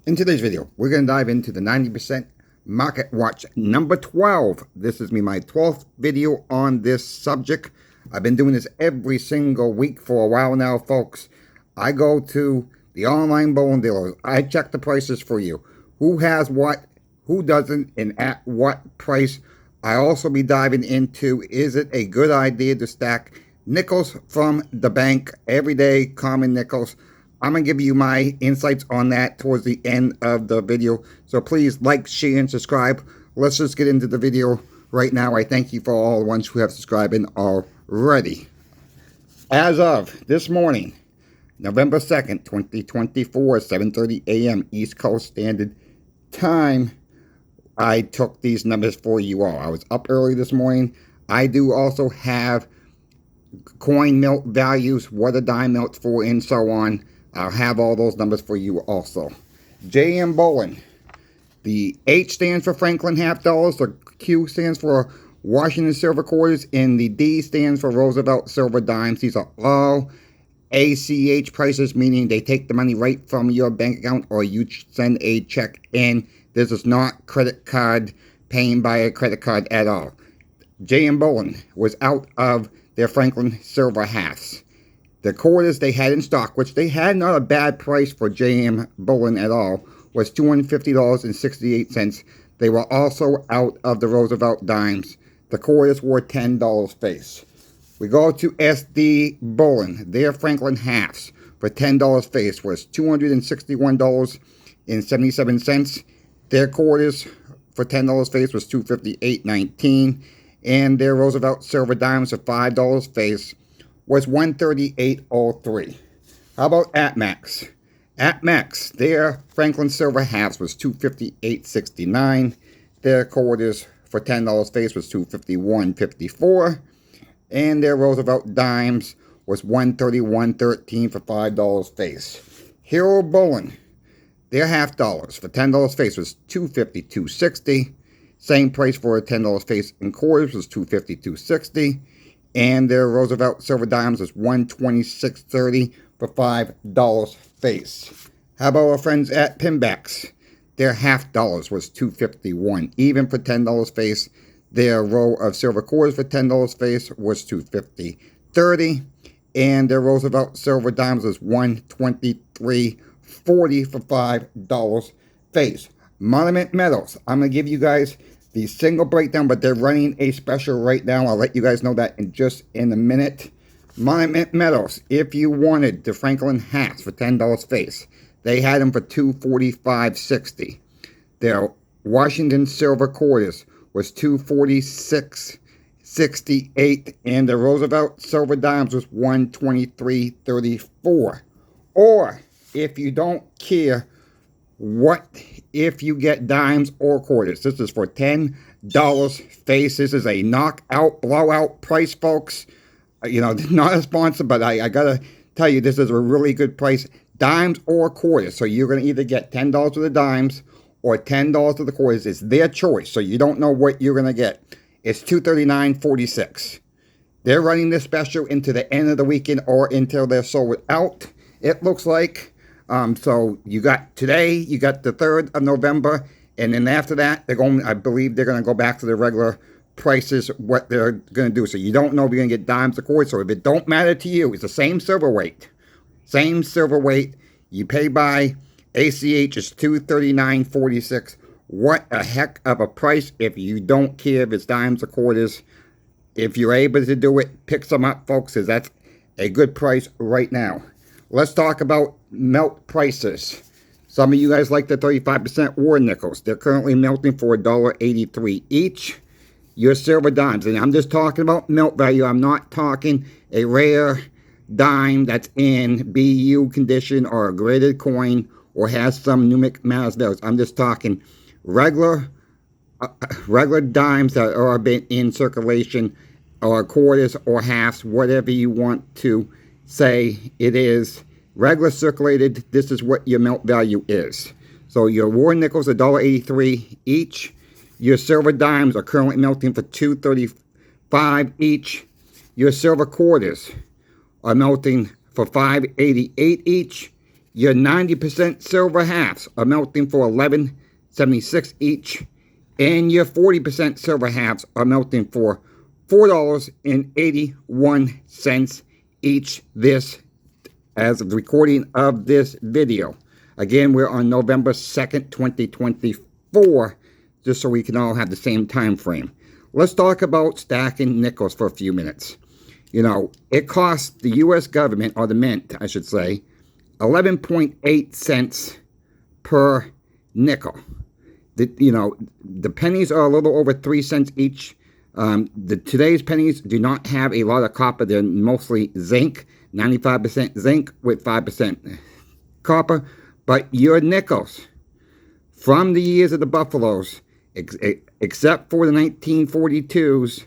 In today's video, we're going to dive into the 90% Market Watch number 12. This is my 12th video on this subject. I've been doing this every single week for a while now, folks. I go to the online bowling dealers. I check the prices for you. Who has what, who doesn't, and at what price. I also be diving into, is it a good idea to stack nickels from the bank every day, common nickels? I'm going to give you my insights on that towards the end of the video. So please like, share, and subscribe. Let's just get into the video right now. I thank you for all the ones who have subscribed already. As of this morning, November 2nd, 2024, 7:30 a.m. East Coast Standard Time, I took these numbers for you all. I was up early this morning. I do also have coin melt values, what a dime melts for, and so on. I'll have all those numbers for you also. JM Bolan. The H stands for Franklin half dollars. The Q stands for Washington silver quarters. And the D stands for Roosevelt silver dimes. These are all ACH prices, meaning they take the money right from your bank account or you send a check in. This is not credit card paying by a credit card at all. JM Bolan was out of their Franklin silver halves. The quarters they had in stock, which they had not a bad price for JM Bolan at all, was $250.68. They were also out of the Roosevelt dimes. The quarters were $10 face. We go to SD Bolan. Their Franklin halves for $10 face was $261.77. Their quarters for $10 face was $258.19. And their Roosevelt silver dimes for $5 face was $138.03. How about ATMAX? ATMAX, their Franklin silver halves was $258.69. Their quarters for $10 face was $251.54. And their Roosevelt dimes was $131.13 for $5 face. Hero Bolan, their half dollars for $10 face was $252.60. Same price for a $10 face in quarters was $252.60. And their Roosevelt silver dimes was $126.30 for $5 face. How about our friends at Pinbacks? Their half dollars was $251. Even for $10 face, their row of silver quarters for $10 face was $250.30. And their Roosevelt silver dimes was $123.40 for $5 face. Monument Metals. I'm going to give you guys the single breakdown, but they're running a special right now. I'll let you guys know that in a minute. Monument Metals, if you wanted the Franklin hats for $10 face, they had them for $245.60. Their Washington silver quarters was $246.68, and the Roosevelt silver dimes was $123.34. Or if you don't care what if you get dimes or quarters, this is for $10 face. This is a knockout, blowout price, folks. You know, not a sponsor, but I gotta tell you, this is a really good price. Dimes or quarters. So you're gonna either get $10 of the dimes or $10 of the quarters. It's their choice. So you don't know what you're gonna get. It's $239.46. They're running this special into the end of the weekend or until they're sold out, it looks like. So you got today, you got the 3rd of November, and then after that, I believe they're going to go back to the regular prices, what they're going to do. So you don't know if you're going to get dimes or quarters. So if it don't matter to you, it's the same silver weight. Same silver weight. You pay by ACH is $239.46. What a heck of a price if you don't care if it's dimes or quarters. If you're able to do it, pick some up, folks, because that's a good price right now. Let's talk about melt prices. Some of you guys like the 35% war nickels. They're currently melting for $1.83 each. Your silver dimes, and I'm just talking about melt value. I'm not talking a rare dime that's in BU condition or a graded coin or has some numeric matters values. I'm just talking regular dimes that are been in circulation, or quarters or halves, whatever you want to say it is. Regular circulated, this is what your melt value is. So your war nickels are $1.83 each. Your silver dimes are currently melting for $2.35 each. Your silver quarters are melting for $5.88 each. Your 90% silver halves are melting for $11.76 each, and your 40% silver halves are melting for $4.81 each. This, as of the recording of this video. Again, we're on November 2nd, 2024, just so we can all have the same time frame. Let's talk about stacking nickels for a few minutes. You know, it costs the U.S. government, or the mint, I should say, 11.8 cents per nickel. The pennies are a little over 3 cents each. Today's pennies do not have a lot of copper. They're mostly zinc, 95% zinc with 5% copper. But your nickels, from the years of the buffaloes, except for the 1942s,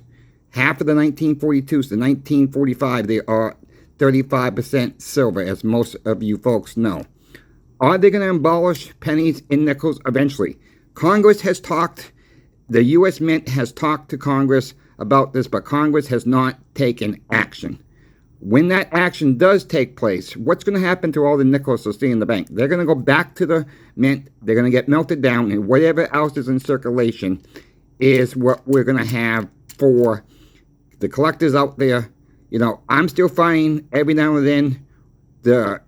half of the 1942s to 1945, they are 35% silver, as most of you folks know. Are they going to abolish pennies and nickels eventually? Congress has talked, the U.S. Mint has talked to Congress about this, but Congress has not taken action. When that action does take place, what's going to happen to all the nickels that stay in the bank? They're going to go back to the mint, they're going to get melted down, and whatever else is in circulation is what we're going to have for the collectors out there. You know, I'm still finding every now and then the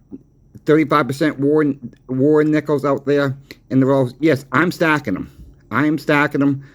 35% war nickels out there in the rolls. Yes, I'm stacking them. I am stacking them.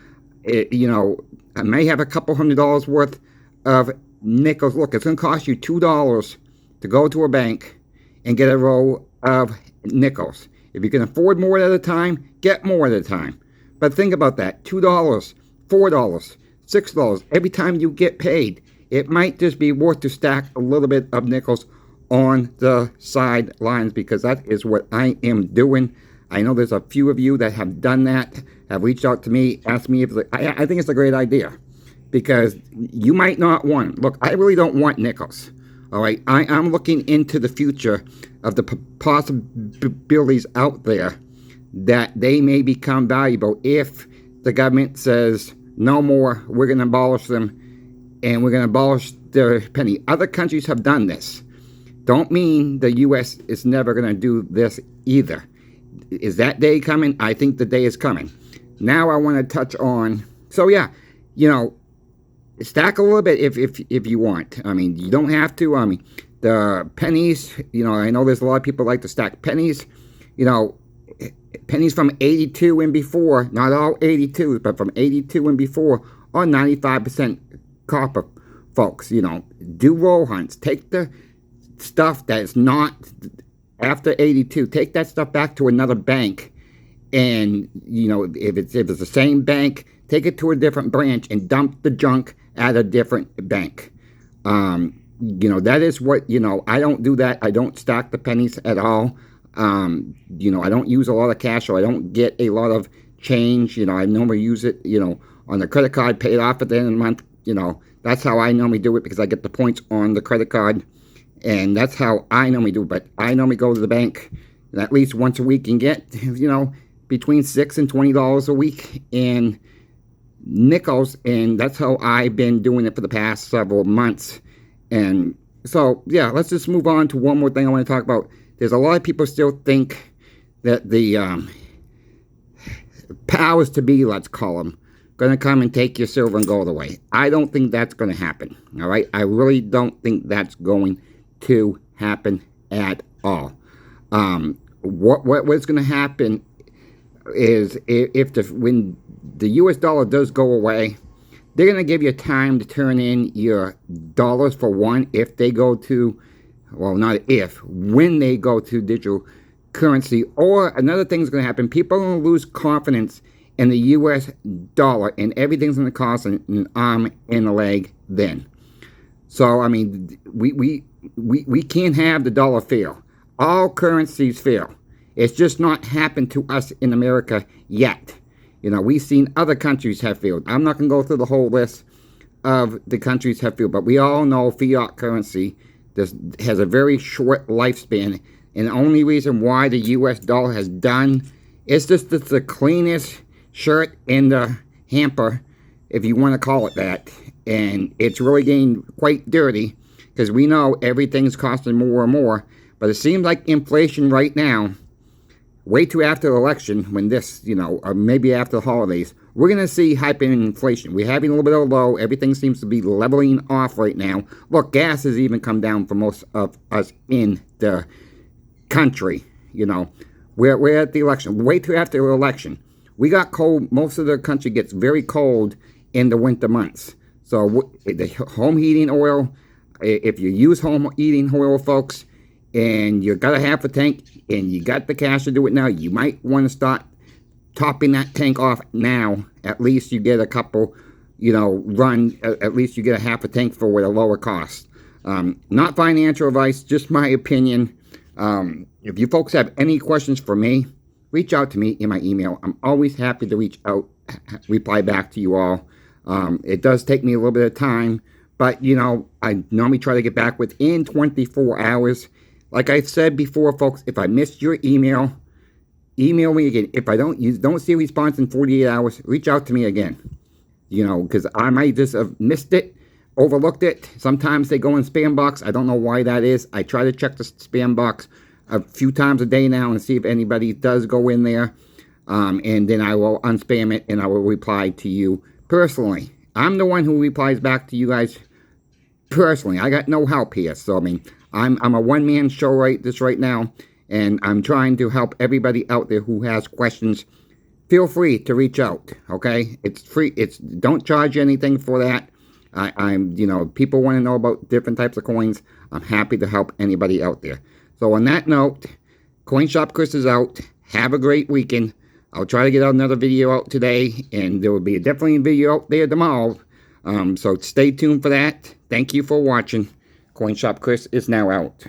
You know, I may have a couple $100 worth of nickels. Look, it's going to cost you $2 to go to a bank and get a roll of nickels. If you can afford more at a time, get more at a time. But think about that. $2, $4, $6 every time you get paid. It might just be worth to stack a little bit of nickels on the sidelines, because that is what I am doing. I know there's a few of you that have done that, have reached out to me, asked me if I think it's a great idea. Because you might not want, look, I really don't want nickels, all right? I'm looking into the future of the possibilities out there that they may become valuable if the government says, no more, we're going to abolish them, and we're going to abolish their penny. Other countries have done this. Don't mean the U.S. is never going to do this either. Is that day coming? I think the day is coming. Now I want to touch on, so yeah, you know, stack a little bit if you want. I mean, you don't have to. I mean, the pennies, you know, I know there's a lot of people like to stack pennies. You know, pennies from 82 and before, not all 82s, but from 82 and before, are 95% copper, folks. You know, do roll hunts. Take the stuff that's not after 82. Take that stuff back to another bank. And, you know, if it's the same bank, take it to a different branch and dump the junk at a different bank. You know, that is what, you know, I don't do that. I don't stack the pennies at all. You know, I don't use a lot of cash, so I don't get a lot of change. You know, I normally use it, you know, on the credit card, pay it off at the end of the month. You know, that's how I normally do it, because I get the points on the credit card. And that's how I normally do it. But I normally go to the bank at least once a week and get, you know, between $6 and $20 a week in nickels, and that's how I've been doing it for the past several months. And so, yeah, let's just move on to one more thing I want to talk about. There's a lot of people still think that the powers to be, let's call them, going to come and take your silver and gold away. I don't think that's going to happen, all right? I really don't think that's going to happen at all. What's going to happen is when the U.S. dollar does go away, they're going to give you time to turn in your dollars, for one, if they go to, well, not if, when they go to digital currency. Or another thing's going to happen, people are going to lose confidence in the U.S. dollar, and everything's going to cost an arm and a leg then. So, I mean, we can't have the dollar fail. All currencies fail. It's just not happened to us in America yet. You know, we've seen other countries have failed. I'm not going to go through the whole list of the countries have failed, but we all know fiat currency has a very short lifespan, and the only reason why the U.S. dollar has done, it's just it's the cleanest shirt in the hamper, if you want to call it that, and it's really getting quite dirty, because we know everything's costing more and more. But it seems like inflation right now, way too after the election, when this, or maybe after the holidays, we're going to see hyperinflation. We're having a little bit of a low. Everything seems to be leveling off right now. Look, gas has even come down for most of us in the country. We're at the election. Way too after the election. We got cold. Most of the country gets very cold in the winter months. So the home heating oil, if you use home heating oil, folks, and you got a half a tank and you got the cash to do it now, you might want to start topping that tank off now. At least you get a couple, at least you get a half a tank for with a lower cost. Not financial advice, just my opinion. If you folks have any questions for me, reach out to me in my email. I'm always happy to reply back to you all. It does take me a little bit of time, but I normally try to get back within 24 hours. Like I said before, folks, if I missed your email me again. If I don't see a response in 48 hours, reach out to me again. Because I might just have missed it, overlooked it. Sometimes they go in spam box. I don't know why that is. I try to check the spam box a few times a day now and see if anybody does go in there. And then I will unspam it and I will reply to you personally. I'm the one who replies back to you guys personally. I got no help here. So, I'm a one-man show right now. And I'm trying to help everybody out there who has questions. Feel free to reach out, okay? It's free. Don't charge anything for that. People want to know about different types of coins. I'm happy to help anybody out there. So on that note, Coin Shop Chris is out. Have a great weekend. I'll try to get out another video out today, and there will be definitely a video out there tomorrow. So stay tuned for that. Thank you for watching. Coin Shop Chris is now out.